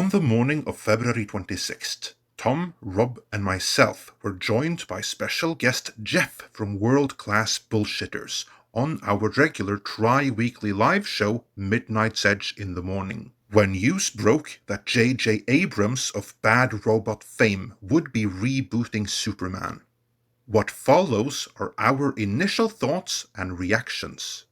On the morning of February 26th, Tom, Rob, and myself were joined by special guest Jeff from World Class Bullshitters on our regular tri-weekly live show, Midnight's Edge in the Morning, when news broke that J.J. Abrams of Bad Robot fame would be rebooting Superman. What follows are our initial thoughts and reactions.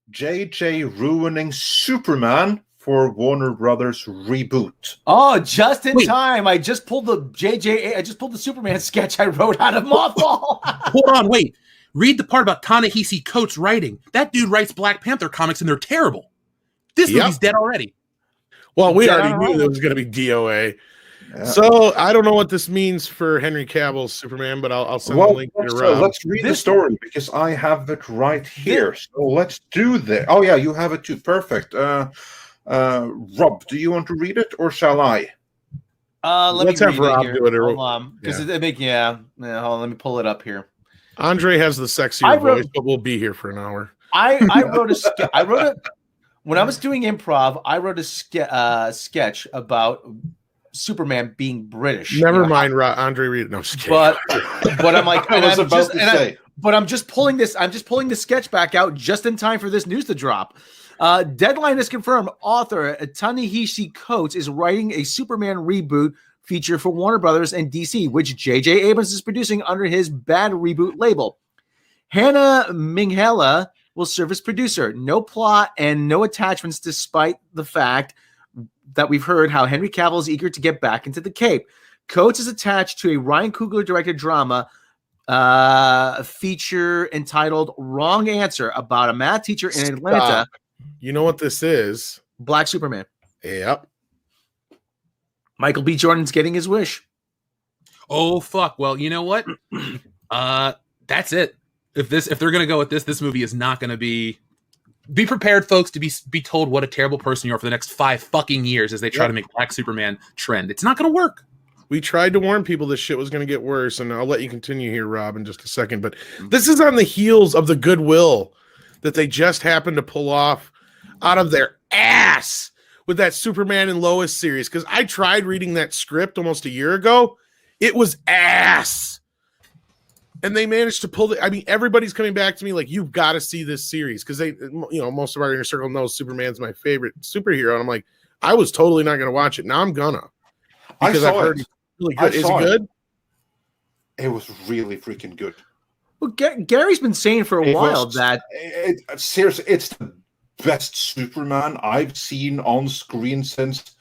J.J. ruining Superman for Warner Brothers reboot. Oh, just in time. I just pulled the Superman sketch I wrote out of Mothball. Hold on, wait. Read the part about Ta-Nehisi Coates writing. That dude writes Black Panther comics and they're terrible. This movie's dead already. Well, we already knew there was going to be DOA. Yeah. So I don't know what this means for Henry Cavill's Superman, but I'll send the link to Rob. Let's read the story because I have it right here. So let's do that. Oh yeah, you have it too. Perfect. Rob, do you want to read it or shall I? Let's have Rob do it. Hold on, because hold on, let me pull it up here. Andre has the sexier voice, but we'll be here for an hour. I wrote a when I was doing improv. I wrote a sketch about Superman being British. Never mind, Andre. Read it. No, I'm just kidding. But I'm like, I'm just pulling this. I'm just pulling the sketch back out just in time for this news to drop. Deadline is confirmed. Author Ta-Nehisi Coates is writing a Superman reboot feature for Warner Brothers and DC, which J.J. Abrams is producing under his Bad Reboot label. Hannah Minghella will serve as producer. No plot and no attachments, despite the fact that we've heard how Henry Cavill is eager to get back into the Cape. Coates is attached to a Ryan Coogler-directed drama feature entitled Wrong Answer about a math teacher in Atlanta. You know what this is? Black Superman. Yep. Michael B. Jordan's getting his wish. Oh, fuck. Well, you know what? That's it. If they're going to go with this movie is not going to be... Be prepared, folks, to be told what a terrible person you are for the next 5 fucking years as they try to make Black Superman trend. It's not going to work. We tried to warn people this shit was going to get worse, and I'll let you continue here, Rob, in just a second. But this is on the heels of the Goodwill that they just happened to pull off out of their ass with that Superman and Lois series. Because I tried reading that script almost a year ago. It was ass. And they managed to pull it. I mean, everybody's coming back to me like, you've got to see this series. Because most of our inner circle knows Superman's my favorite superhero. And I'm like, I was totally not going to watch it. Now I'm gonna. Because I've heard it's really good. Is it good? It was really freaking good. Well, Gary's been saying for a while that... Seriously, it's the best Superman I've seen on screen since...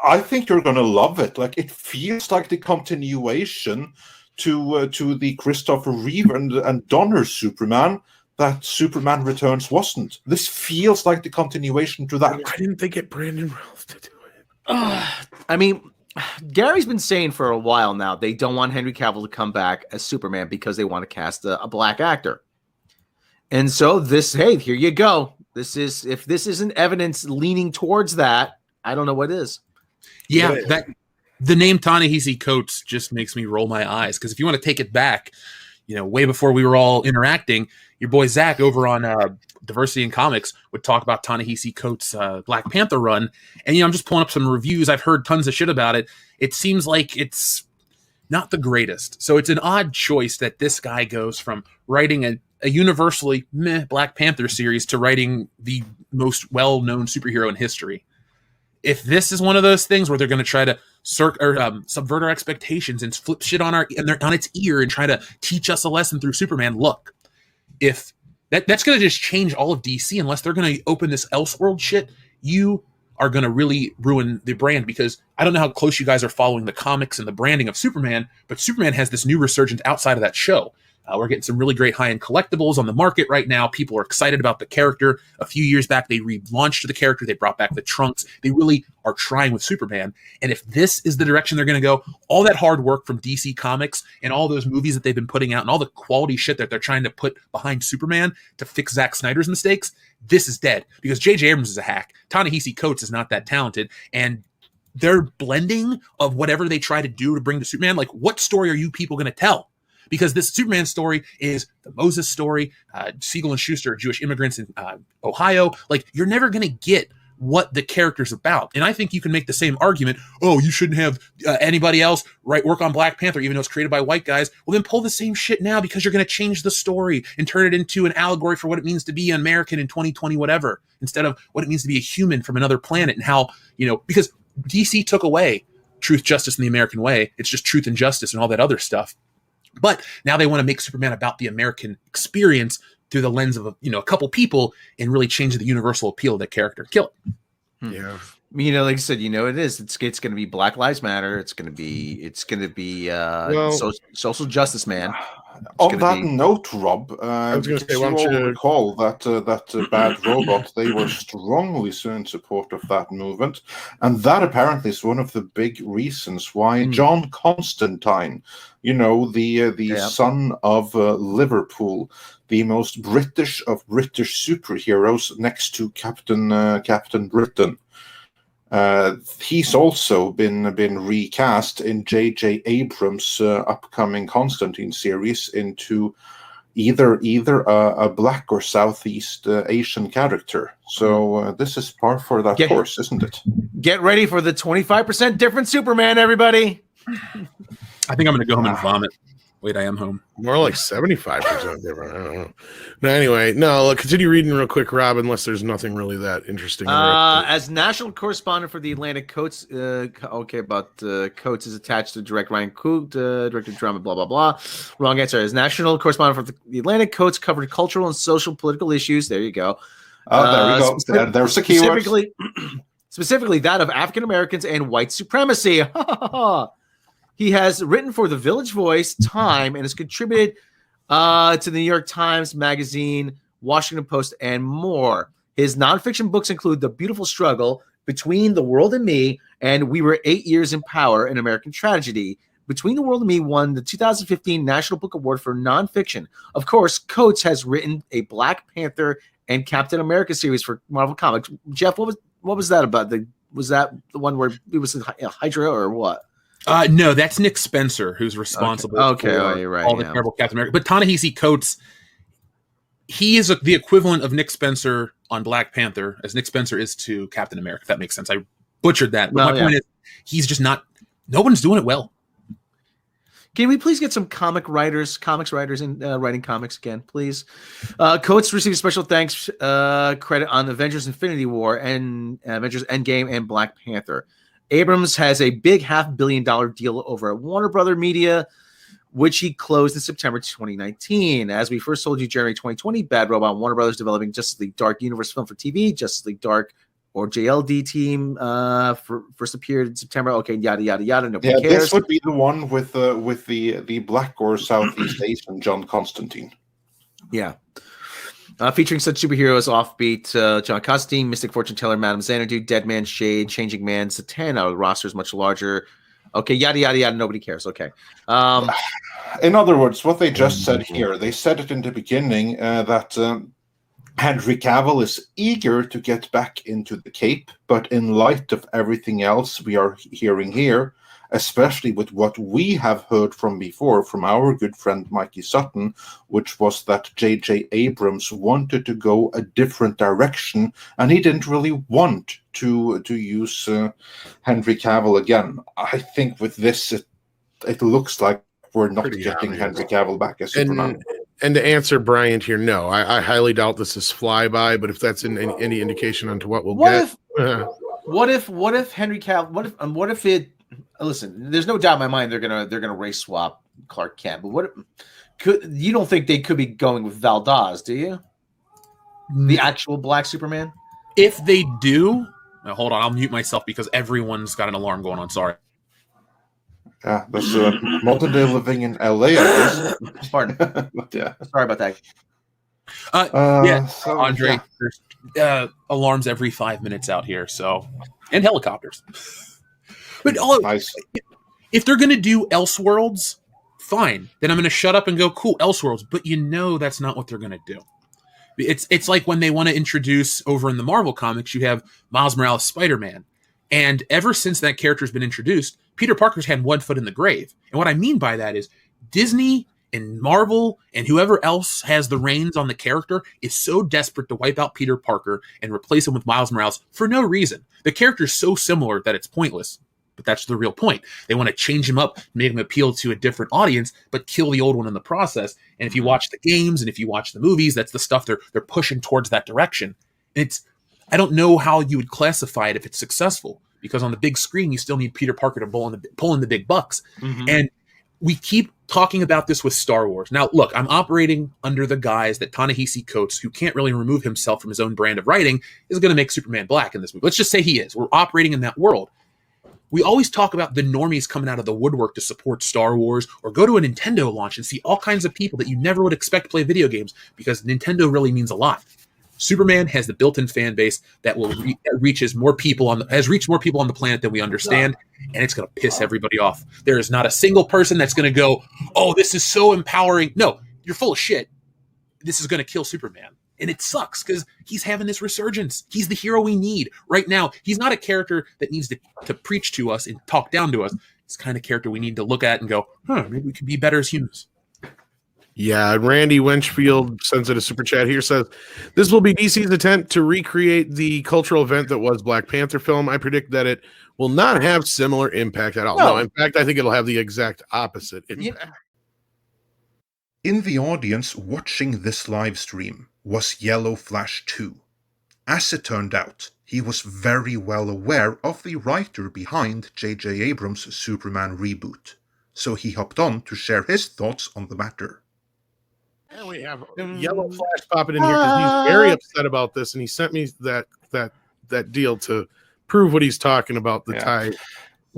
I think you're going to love it. Like, it feels like the continuation to the Christopher Reeve and Donner Superman that Superman Returns wasn't. This feels like the continuation to that. Why didn't they get Brandon Routh to do it? I mean, Gary's been saying for a while now they don't want Henry Cavill to come back as Superman because they want to cast a black actor. And so here you go. If this isn't evidence leaning towards that, I don't know what is. Yeah, the name Ta-Nehisi Coates just makes me roll my eyes, because if you want to take it back, way before we were all interacting, your boy Zach over on Diversity in Comics would talk about Ta-Nehisi Coates' Black Panther run, and I'm just pulling up some reviews. I've heard tons of shit about it. It seems like it's not the greatest, so it's an odd choice that this guy goes from writing a universally meh Black Panther series to writing the most well-known superhero in history. If this is one of those things where they're going to try to subvert our expectations and flip shit on its ear and try to teach us a lesson through Superman, look, if that's going to just change all of DC, unless they're going to open this Elseworld shit, you are going to really ruin the brand, because I don't know how close you guys are following the comics and the branding of Superman, but Superman has this new resurgence outside of that show. We're getting some really great high-end collectibles on the market right now. People are excited about the character. A few years back, they relaunched the character. They brought back the trunks. They really are trying with Superman. And if this is the direction they're going to go, all that hard work from DC Comics and all those movies that they've been putting out and all the quality shit that they're trying to put behind Superman to fix Zack Snyder's mistakes, this is dead. Because J.J. Abrams is a hack. Ta-Nehisi Coates is not that talented. And their blending of whatever they try to do to bring to Superman, like, what story are you people going to tell? Because this Superman story is the Moses story. Siegel and Schuster are Jewish immigrants in Ohio. Like, you're never going to get what the character's about. And I think you can make the same argument. Oh, you shouldn't have anybody else work on Black Panther, even though it's created by white guys. Well, then pull the same shit now, because you're going to change the story and turn it into an allegory for what it means to be an American in 2020, whatever, instead of what it means to be a human from another planet. And how, because DC took away truth, justice, and the American way. It's just truth and justice and all that other stuff. But now they want to make Superman about the American experience through the lens of a couple people, and really change the universal appeal of that character. Kill it. Yeah. Like I said, it is. It's going to be Black Lives Matter. It's going to be social justice, man. On that note, Rob, I was going to say, you all recall that Bad Robot, they were strongly in support of that movement, and that apparently is one of the big reasons why John Constantine, the son of Liverpool, the most British of British superheroes next to Captain Britain. He's also been recast in J.J. Abrams' upcoming Constantine series into either a Black or Southeast Asian character. So this is par for that course, isn't it? Get ready for the 25% different Superman, everybody. I think I'm going to go home and vomit. Wait, I am home. More like 75% different. I don't know. No, anyway, continue reading real quick, Rob, unless there's nothing really that interesting. As national correspondent for the Atlantic, Coates, Coates is attached to direct Ryan Coog, directed drama, blah, blah, blah. Wrong answer. As national correspondent for the Atlantic, Coates covered cultural and social political issues. There you go. There we go. There's the keyword. Specifically that of African Americans and white supremacy. He has written for The Village Voice, Time, and has contributed to the New York Times Magazine, Washington Post, and more. His nonfiction books include The Beautiful Struggle, Between the World and Me, and We Were 8 Years in Power, An American Tragedy. Between the World and Me won the 2015 National Book Award for Nonfiction. Of course, Coates has written a Black Panther and Captain America series for Marvel Comics. Jeff, what was that about? Was that the one where it was a Hydra or what? No, that's Nick Spencer, who's responsible for all the terrible Captain America. But Ta-Nehisi Coates, he is the equivalent of Nick Spencer on Black Panther, as Nick Spencer is to Captain America, if that makes sense. I butchered that. But my point is, he's just not – no one's doing it well. Can we please get some comics writers in writing comics again, please? Coates received special thanks credit on Avengers Infinity War and Avengers Endgame and Black Panther. Abrams has a big $500 million deal over at Warner Brother Media, which he closed in September 2019. As we first told you, January 2020, Bad Robot, Warner Brothers developing Justice League Dark Universe film for TV. Justice League Dark, or JLD team, first appeared in September. Okay, yada yada yada. Nobody cares. This would be the one with the Black or Southeast Asian John Constantine. Yeah. Featuring such superheroes, Offbeat, John Constantine, Mystic Fortune Teller, Madame Xanadu, Dead Man Shade, Changing Man, Satan. The roster is much larger. Okay, yada, yada, yada. Nobody cares. Okay. In other words, what they just said here, they said it in the beginning that Henry Cavill is eager to get back into the Cape, but in light of everything else we are hearing here, especially with what we have heard from before from our good friend Mikey Sutton, which was that J.J. Abrams wanted to go a different direction, and he didn't really want to use Henry Cavill again. I think with this, it looks like we're not getting Henry Cavill back as Superman. And to answer Bryant here, no, I highly doubt this is flyby, but if that's any indication onto what we'll get. What if Henry Cavill, what if it, listen, there's no doubt in my mind they're gonna race swap Clark Kent, but you don't think they could be going with Valdez, do you? The actual Black Superman? If they do, now hold on, I'll mute myself because everyone's got an alarm going on. Sorry. Yeah, that's modern day living in LA, I guess. Pardon. Yeah. Sorry about that. Andre, there's alarms every 5 minutes out here, and helicopters. But nice. If they're going to do Elseworlds, fine. Then I'm going to shut up and go, cool, Elseworlds. But that's not what they're going to do. It's like when they want to introduce over in the Marvel comics, you have Miles Morales Spider-Man. And ever since that character's been introduced, Peter Parker's had one foot in the grave. And what I mean by that is Disney And Marvel and whoever else has the reins on the character is so desperate to wipe out Peter Parker and replace him with Miles Morales for no reason. The character is so similar that it's pointless. But that's the real point. They want to change him up, make him appeal to a different audience, but kill the old one in the process. And if you watch the games and if you watch the movies, that's the stuff they're pushing towards that direction. And I don't know how you would classify it if it's successful, because on the big screen, you still need Peter Parker to pull in the big bucks. Mm-hmm. And we keep talking about this with Star Wars. Now, look, I'm operating under the guise that Ta-Nehisi Coates, who can't really remove himself from his own brand of writing, is going to make Superman black in this movie. Let's just say he is. We're operating in that world. We always talk about the normies coming out of the woodwork to support Star Wars, or go to a Nintendo launch and see all kinds of people that you never would expect to play video games, because Nintendo really means a lot. Superman has the built-in fan base that will reaches more people has reached more people on the planet than we understand, and it's going to piss everybody off. There is not a single person that's going to go, "Oh, this is so empowering." No, you're full of shit. This is going to kill Superman. And it sucks because he's having this resurgence. He's the hero we need right now. He's not a character that needs to preach to us and talk down to us. It's the kind of character we need to look at and go, maybe we could be better as humans. Yeah, Randy Wenchfield sends it a super chat here, says, this will be DC's attempt to recreate the cultural event that was Black Panther film. I predict that it will not have similar impact at all. No, in fact, I think it'll have the exact opposite impact. In the audience watching this live stream was Yellow Flash 2. As it turned out, he was very well aware of the writer behind J.J. Abrams' Superman reboot, so he hopped on to share his thoughts on the matter. And we have Yellow Flash popping in here because he's very upset about this, and he sent me that deal to prove what he's talking about. The tie.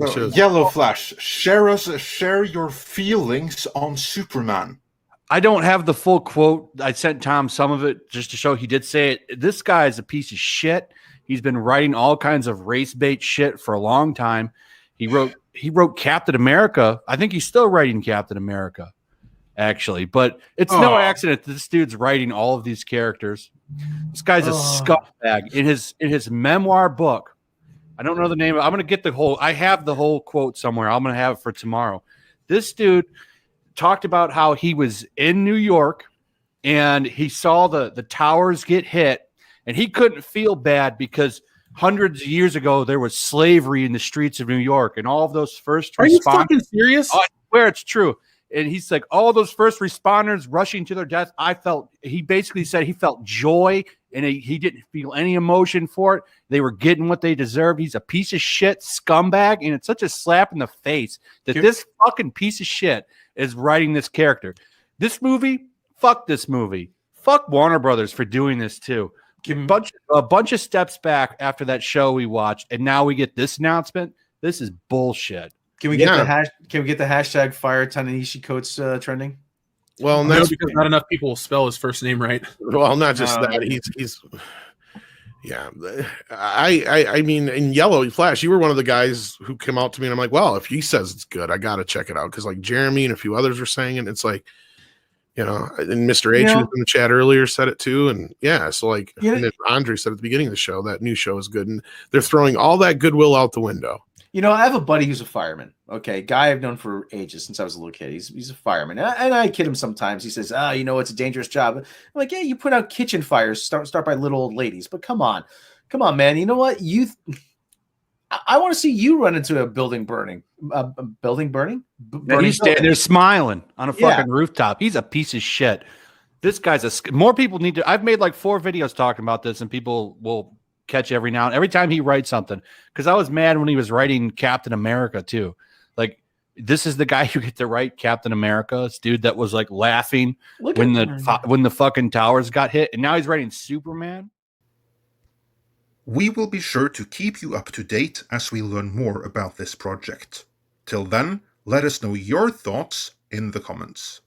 So, Yellow Flash, share your feelings on Superman. I don't have the full quote. I sent Tom some of it just to show he did say it. This guy is a piece of shit. He's been writing all kinds of race bait shit for a long time. He wrote Captain America. I think he's still writing Captain America, actually. But it's no accident that this dude's writing all of these characters. This guy's a scumbag. In his memoir book, I don't know the name. I'm going to get I have the whole quote somewhere. I'm going to have it for tomorrow. This dude talked about how he was in New York and he saw the towers get hit, and he couldn't feel bad because hundreds of years ago there was slavery in the streets of New York, and all of those first Are you fucking serious? I swear it's true. And he's like, all those first responders rushing to their death, he basically said he felt joy, and he didn't feel any emotion for it. They were getting what they deserved. He's a piece of shit scumbag, and it's such a slap in the face that this fucking piece of shit is writing this character. This movie, fuck this movie. Fuck Warner Brothers for doing this too. A bunch of steps back after that show we watched, and now we get this announcement. This is bullshit. Can we get the hashtag fire Ta-Nehisi Coates trending? Well, no, because not enough people will spell his first name right. Well, not just that. He's yeah. I mean, in Yellow Flash, you were one of the guys who came out to me, and I'm like, well, if he says it's good, I got to check it out, because like Jeremy and a few others were saying it. It's like, and Mr. H, who was in the chat earlier, said it too, and so like, and Andre said at the beginning of the show that new show is good, and they're throwing all that goodwill out the window. I have a buddy who's a fireman. Okay, guy I've known for ages, since I was a little kid. He's a fireman, and I kid him sometimes. He says, it's a dangerous job. I'm like, yeah, you put out kitchen fires. Start by little old ladies, but come on, man. You know what? I want to see you run into a building burning. He's standing there smiling on a fucking rooftop. He's a piece of shit. This guy's more people need to. I've made like 4 videos talking about this, and people will catch every time he writes something, because I was mad when he was writing Captain America too. Like, this is the guy who get to write Captain America. This dude that was like laughing when the fucking towers got hit, and now he's writing Superman. We will be sure to keep you up to date as we learn more about this project. Till then, let us know your thoughts in the comments.